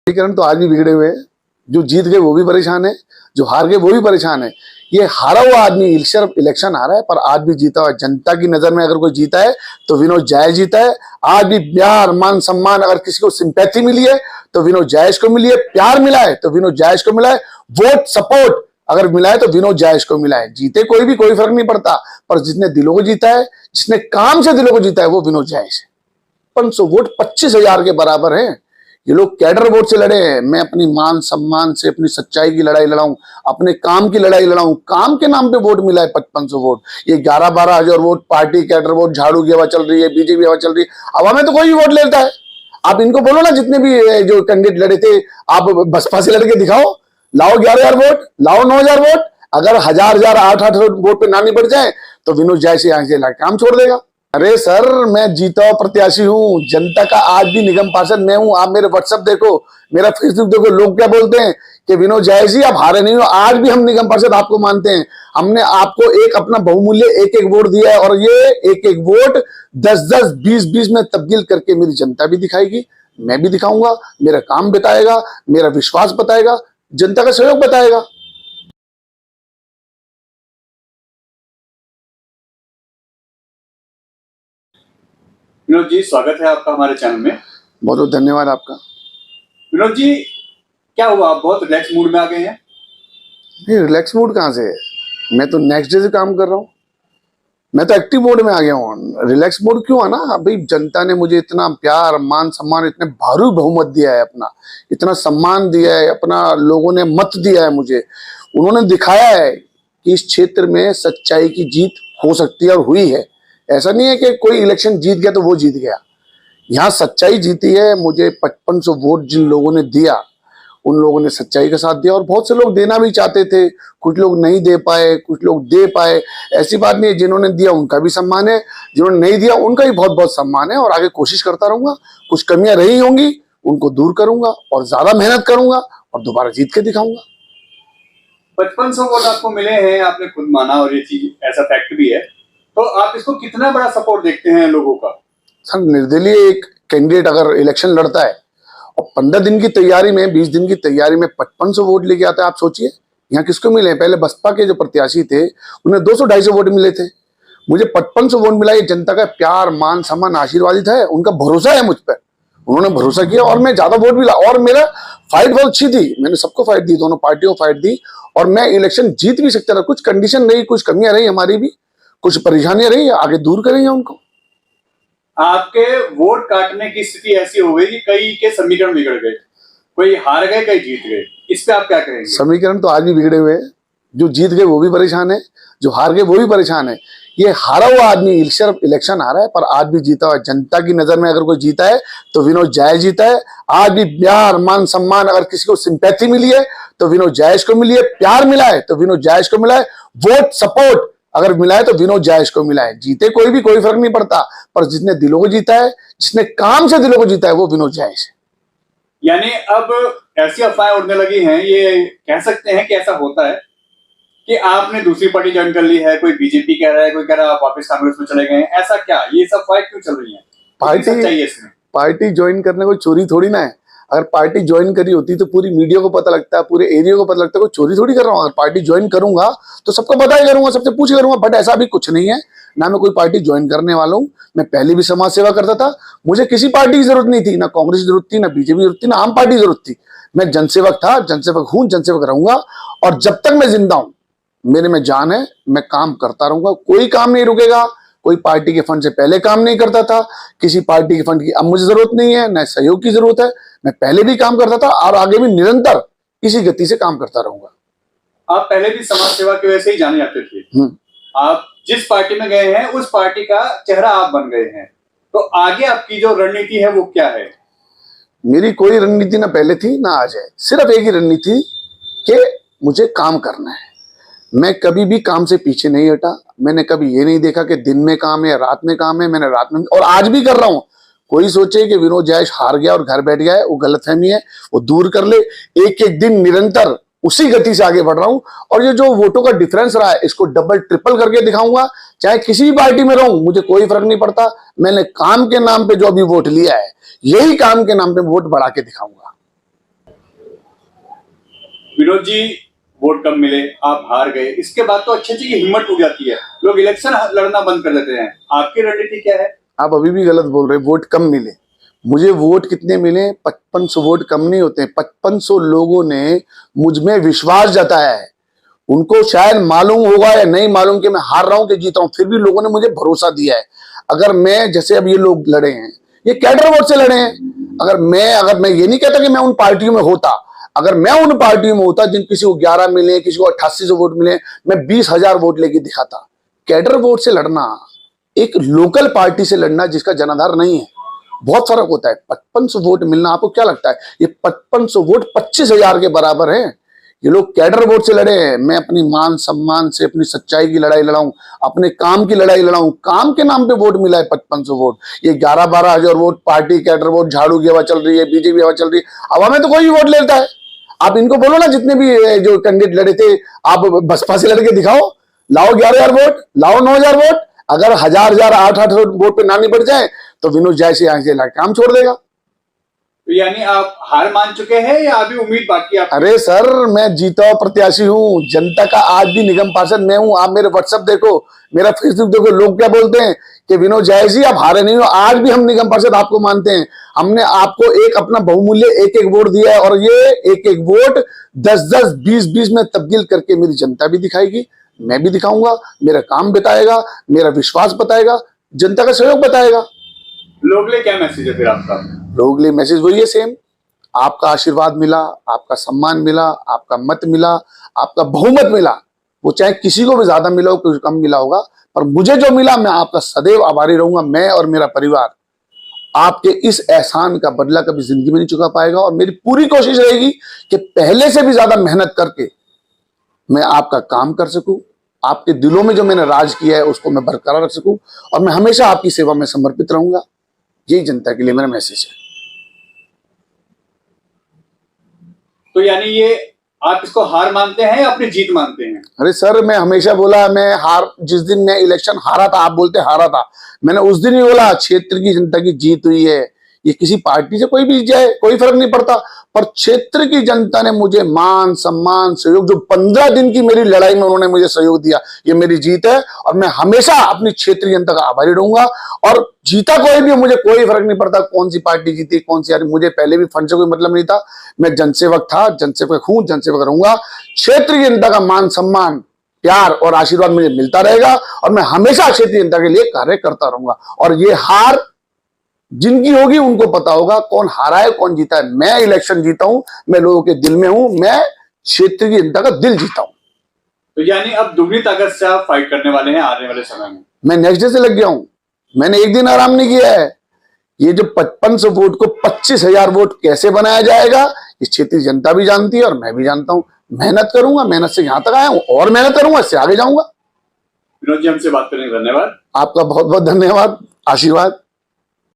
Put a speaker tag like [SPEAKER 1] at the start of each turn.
[SPEAKER 1] समीकरण तो आज भी बिगड़े हुए हैं। जो जीत गए वो भी परेशान है, जो हार गए वो भी परेशान है। ये हारा हुआ आदमी सिर्फ इलेक्शन हारा है, पर आज भी जीता हुआ है। जनता की नजर में अगर कोई जीता है तो विनोद जायज जीता है। आज भी प्यार मान सम्मान, अगर किसी को सिंपैथी मिली है तो विनोद जायज को मिली है, प्यार मिला है तो विनोद जायज को मिला है, वोट सपोर्ट अगर मिला है तो विनोद जायज को मिला है। जीते कोई भी, कोई फर्क नहीं पड़ता, पर जिसने दिलों को जीता है, जिसने काम से दिलों को जीता है, वो विनोद जायज है। 500 वोट 25,000 के बराबर हैं। ये लोग कैडर वोट से लड़े हैं। मैं अपनी मान सम्मान से अपनी सच्चाई की लड़ाई लड़ाऊं, अपने काम की लड़ाई लड़ाऊं। काम के नाम पे वोट मिला है 5500 वोट। ये 11-12 हजार वोट पार्टी कैडर वोट, झाड़ू की हवा चल रही है, बीजेपी हवा चल रही है। हवा में तो कोई भी वोट लेता है। आप इनको बोलो ना, जितने भी जो कैंडिडेट लड़े थे, आप बसपा से लड़के दिखाओ, लाओ 11,000 वोट, लाओ 9,000 वोट। अगर 1,000 8 वोट पे ना निपट जाए तो विनोद जायज से यहाँ से काम छोड़ देगा। अरे सर, मैं जीता हुआ प्रत्याशी हूं, जनता का आज भी निगम पार्षद मैं हूं। आप मेरे व्हाट्सएप देखो, मेरा फेसबुक देखो, लोग क्या बोलते हैं कि विनोद जायज जी आप हारे नहीं हो। आज भी हम निगम पार्षद आपको मानते हैं। हमने आपको एक अपना बहुमूल्य एक वोट दिया है, और ये एक वोट 10-10, 20-20 में तब्दील करके मेरी जनता भी दिखाएगी, मैं भी दिखाऊंगा। मेरा काम बताएगा, मेरा विश्वास बताएगा, जनता का सहयोग बताएगा।
[SPEAKER 2] विनोद जी, स्वागत है आपका हमारे चैनल में।
[SPEAKER 1] बहुत बहुत धन्यवाद आपका।
[SPEAKER 2] विनोद जी, क्या हुआ, आप बहुत रिलैक्स मूड में आ गए हैं?
[SPEAKER 1] नहीं, रिलैक्स मूड कहाँ से है? मैं तो नेक्स्ट डे से काम कर रहा हूँ। मैं तो एक्टिव मोड में आ गया हूँ। रिलैक्स मोड क्यों है ना भाई, जनता ने मुझे इतना प्यार मान सम्मान, इतने भारी बहुमत दिया है, अपना इतना सम्मान दिया है, अपना लोगों ने मत दिया है मुझे। उन्होंने दिखाया है कि इस क्षेत्र में सच्चाई की जीत हो सकती है, और हुई है। ऐसा नहीं है कि कोई इलेक्शन जीत गया तो वो जीत गया। यहाँ सच्चाई जीती है। मुझे 5500 वोट जिन लोगों ने दिया, उन लोगों ने सच्चाई का साथ दिया। और बहुत से लोग देना भी चाहते थे, कुछ लोग नहीं दे पाए, कुछ लोग दे पाए। ऐसी बात नहीं है, जिन्होंने दिया उनका भी सम्मान है, जिन्होंने नहीं दिया उनका भी बहुत बहुत सम्मान है। और आगे कोशिश करता रहूंगा। कुछ कमियां रही होंगी उनको दूर करूंगा, और ज्यादा मेहनत करूंगा, और दोबारा जीत के दिखाऊंगा।
[SPEAKER 2] 5500 वोट आपको मिले हैं, आपने खुद माना, और ये चीज ऐसा फैक्ट भी है। तो आप इसको कितना बड़ा सपोर्ट देखते हैं लोगों का?
[SPEAKER 1] सर, निर्दलीय एक कैंडिडेट अगर इलेक्शन लड़ता है और 15 दिन की तैयारी में, 20 दिन की तैयारी में 5500 वोट लेके आता है, आप सोचिए यहाँ किसको मिले। पहले बसपा के जो प्रत्याशी थे उन्हें 200-250 वोट मिले थे। मुझे 5500 वोट मिला। ये जनता का प्यार मान सम्मान आशीर्वादित है, उनका भरोसा है मुझ पर। उन्होंने भरोसा किया और मैं ज्यादा वोट मिला। और मेरा फाइट बहुत अच्छी थी, मैंने सबको फाइट दी, दोनों पार्टियों को फाइट दी, और मैं इलेक्शन जीत भी सकता था। कुछ कंडीशन रही, कुछ कमियां रही हमारी भी, कुछ परेशानियां रही, आगे दूर करेंगे उनको।
[SPEAKER 2] आपके वोट काटने की स्थिति ऐसी हो गई कि कई के समीकरण बिगड़ गए, कोई हार गए, कई जीत गए। इस पे आप क्या कहेंगे?
[SPEAKER 1] समीकरण तो आज भी बिगड़े हुए हैं। जो जीत गए वो भी परेशान है, जो हार गए वो भी परेशान है। ये हारा हुआ आदमी सिर्फ इलेक्शन हारा है, पर आज भी जीता हुआ है। जनता की नजर में अगर कोई जीता है तो विनोद जायज जीता है। आज भी प्यार मान सम्मान, अगर किसी को सिंपैथी मिली है तो विनोद जायज को मिली है, प्यार मिला है तो विनोद जायज को मिला है, वोट सपोर्ट अगर मिला है तो विनोद जायज को मिला है। जीते कोई भी, कोई फर्क नहीं पड़ता, पर जिसने दिलों को जीता है, जिसने काम से दिलों को जीता है, वो विनोद जायज है।
[SPEAKER 2] यानी अब ऐसी अफवाहें उड़ने लगी हैं, ये कह सकते हैं कि ऐसा होता है कि आपने दूसरी पार्टी ज्वाइन कर ली है, कोई बीजेपी कह रहा है, कोई कह रहा है आप वापस कांग्रेस में चले गए हैं। ऐसा क्या, ये सब अफवाहें क्यों चल रही हैं?
[SPEAKER 1] पार्टी ज्वाइन करने कोई चोरी थोड़ी ना है। अगर पार्टी ज्वाइन करी होती तो पूरी मीडिया को पता लगता है, पूरे एरिया को पता लगता है। कोई चोरी थोड़ी कर रहा हूँ। अगर पार्टी ज्वाइन करूंगा तो सबको पता ही करूंगा, सबसे पूछ करूंगा। बट ऐसा भी कुछ नहीं है, ना मैं कोई पार्टी ज्वाइन करने वाला हूँ। मैं पहले भी समाज सेवा करता था, मुझे किसी पार्टी की जरूरत नहीं थी, ना कांग्रेस की जरूरत थी, ना बीजेपी की जरूरत थी, ना आम पार्टी की जरूरत थी। मैं जनसेवक था, जनसेवक हूँ, जनसेवक रहूंगा। और जब तक मैं जिंदा हूं, मेरे में जान है, मैं काम करता रहूंगा। कोई काम नहीं रुकेगा। कोई पार्टी के फंड से पहले काम नहीं करता था, किसी पार्टी के फंड की अब मुझे जरूरत नहीं है, न सहयोग की जरूरत है। मैं पहले भी काम करता था और आगे भी निरंतर इसी गति से काम करता रहूंगा।
[SPEAKER 2] आप पहले भी समाज सेवा की वजह से ही जाने जाते थे। आप जिस पार्टी में गए हैं उस पार्टी का चेहरा आप बन गए हैं। तो आगे आपकी जो रणनीति है वो क्या है?
[SPEAKER 1] मेरी कोई रणनीति ना पहले थी ना आज है। सिर्फ एक ही रणनीति कि मुझे काम करना है। मैं कभी भी काम से पीछे नहीं हटा। मैंने कभी ये नहीं देखा कि दिन में काम है या रात में काम है। मैंने रात में, और आज भी कर रहा हूं। कोई सोचे कि विनोद जायज हार गया और घर बैठ गया है, वो गलतफहमी है, वो दूर कर ले। एक एक दिन निरंतर उसी गति से आगे बढ़ रहा हूं। और ये जो वोटों का डिफरेंस रहा है, इसको डबल ट्रिपल करके दिखाऊंगा। चाहे किसी भी पार्टी में रहूं, मुझे कोई फर्क नहीं पड़ता। मैंने काम के नाम पे जो अभी वोट लिया है, यही काम के नाम पे वोट बढ़ा के दिखाऊंगा।
[SPEAKER 2] विनोद जी वोट कम मिले, आप हार गए, इसके बाद तो अच्छी की हिम्मत टूट जाती है, लोग इलेक्शन लड़ना बंद कर देते हैं। आपकी रणनीति क्या है?
[SPEAKER 1] आप अभी भी गलत बोल रहे हैं, वोट कम मिले। मुझे वोट कितने मिले? 5500 वोट कम नहीं होते। 5500 लोगों ने मुझ में विश्वास जताया है। उनको शायद मालूम होगा या नहीं मालूम कि मैं हार रहा हूं कि जीता हूं, फिर भी लोगों ने मुझे भरोसा दिया है। अगर मैं, जैसे अब ये लोग लड़े हैं, ये कैडर वोट से लड़े हैं। अगर मैं ये नहीं कहता कि मैं उन पार्टियों में होता, अगर मैं उन पार्टियों में होता जिन किसी को 11 मिले, किसी को 8800 वोट मिले, मैं 20,000 वोट लेके दिखाता। कैडर वोट से लड़ना, एक लोकल पार्टी से लड़ना जिसका जनाधार नहीं है, बहुत फर्क होता है। 5500 वोट मिलना, आपको क्या लगता है ये 5500 वोट 25,000 के बराबर है? ये लोग कैडर वोट से लड़े हैं। मैं अपनी मान सम्मान से अपनी सच्चाई की लड़ाई लड़ाऊं, अपने काम की लड़ाई लड़ाऊं। काम के नाम पे वोट मिला है 5500 वोट। ये 11-12 हजार वोट पार्टी कैडर वोट, झाड़ू की हवा चल रही है, बीजेपी हवा चल रही है। हवा में तो कोई भी वोट लेता है। आप इनको बोलो ना, जितने भी जो कैंडिडेट लड़े थे, आप बसपा से लड़के दिखाओ, लाओ 11,000 वोट, लाओ 9,000 वोट। अगर 1,000 8 वोट पे ना निपट जाए तो विनोद जय से यहाँ से काम छोड़ देगा।
[SPEAKER 2] तो यानी आप हार मान चुके हैं या अभी उम्मीद बाकी है?
[SPEAKER 1] अरे सर, मैं जीता हुआ प्रत्याशी हूँ, जनता का आज भी निगम पार्षद मैं हूँ। आप मेरे व्हाट्सएप देखो, मेरा फेसबुक देखो, लोग क्या बोलते हैं कि विनोद जय जी आप हारे नहीं हो। आज भी हम निगम पार्षद आपको मानते हैं। हमने आपको एक अपना बहुमूल्य एक वोट दिया है, और ये एक वोट 10-10, 20-20 में तब्दील करके मेरी जनता भी दिखाएगी, मैं भी दिखाऊंगा। मेरा काम बताएगा, मेरा विश्वास बताएगा, जनता का सहयोग बताएगा।
[SPEAKER 2] लोग ले क्या मैसेज है फिर आपका?
[SPEAKER 1] लोगों के लिए मैसेज वही है सेम। आपका आशीर्वाद मिला, आपका सम्मान मिला, आपका मत मिला, आपका बहुमत मिला। वो चाहे किसी को भी ज्यादा मिला हो, कुछ कम मिला होगा, पर मुझे जो मिला, मैं आपका सदैव आभारी रहूंगा। मैं और मेरा परिवार आपके इस एहसान का बदला कभी जिंदगी में नहीं चुका पाएगा। और मेरी पूरी कोशिश रहेगी कि पहले से भी ज्यादा मेहनत करके मैं आपका काम कर सकूं, आपके दिलों में जो मैंने राज किया है उसको मैं बरकरार रख सकूं, और मैं हमेशा आपकी सेवा में समर्पित रहूंगा। यही जनता के लिए मेरा मैसेज है।
[SPEAKER 2] तो यानी ये आप इसको हार मानते हैं या अपनी जीत मानते हैं?
[SPEAKER 1] अरे सर, मैं हमेशा बोला, मैं जिस दिन मैं इलेक्शन हारा था, आप बोलते हारा था, मैंने उस दिन ही बोला क्षेत्र की जनता की जीत हुई है। ये किसी पार्टी से कोई भी जाए कोई फर्क नहीं पड़ता, पर क्षेत्र की जनता ने मुझे मान सम्मान सहयोग, जो 15 दिन की मेरी लड़ाई में उन्होंने मुझे सहयोग दिया, ये मेरी जीत है। और मैं हमेशा अपनी क्षेत्रीय जनता का आभारी रहूंगा। और जीता कोई भी, मुझे कोई फर्क नहीं पड़ता कौन सी पार्टी जीती कौन सी हारी। मुझे पहले भी फंड से कोई मतलब नहीं था। मैं जनसेवक था, जनसेवक हूं, जनसेवक रहूंगा। क्षेत्रीय जनता का मान सम्मान, प्यार और आशीर्वाद मुझे मिलता रहेगा, और मैं हमेशा क्षेत्रीय जनता के लिए कार्य करता रहूंगा। और ये हार जिनकी होगी उनको पता होगा कौन हारा है कौन जीता है। मैं इलेक्शन जीता हूं, मैं लोगों के दिल में हूं, मैं क्षेत्र की जनता का दिल जीता हूं।
[SPEAKER 2] तो यानी अब दुगनी ताकत से आप फाइट करने वाले हैं आने वाले समय में?
[SPEAKER 1] मैं नेक्स्ट डे से लग गया हूं। मैंने एक दिन आराम नहीं किया है। ये जो 5500 वोट को 25,000 वोट कैसे बनाया जाएगा, इस क्षेत्रीय जनता भी जानती है और मैं भी जानता हूं। मेहनत करूंगा, मेहनत से यहां तक आया हूं, और मेहनत करूंगा, इससे आगे जाऊंगा।
[SPEAKER 2] विनोद जी, हमसे बात करने का धन्यवाद।
[SPEAKER 1] आपका बहुत बहुत धन्यवाद, आशीर्वाद।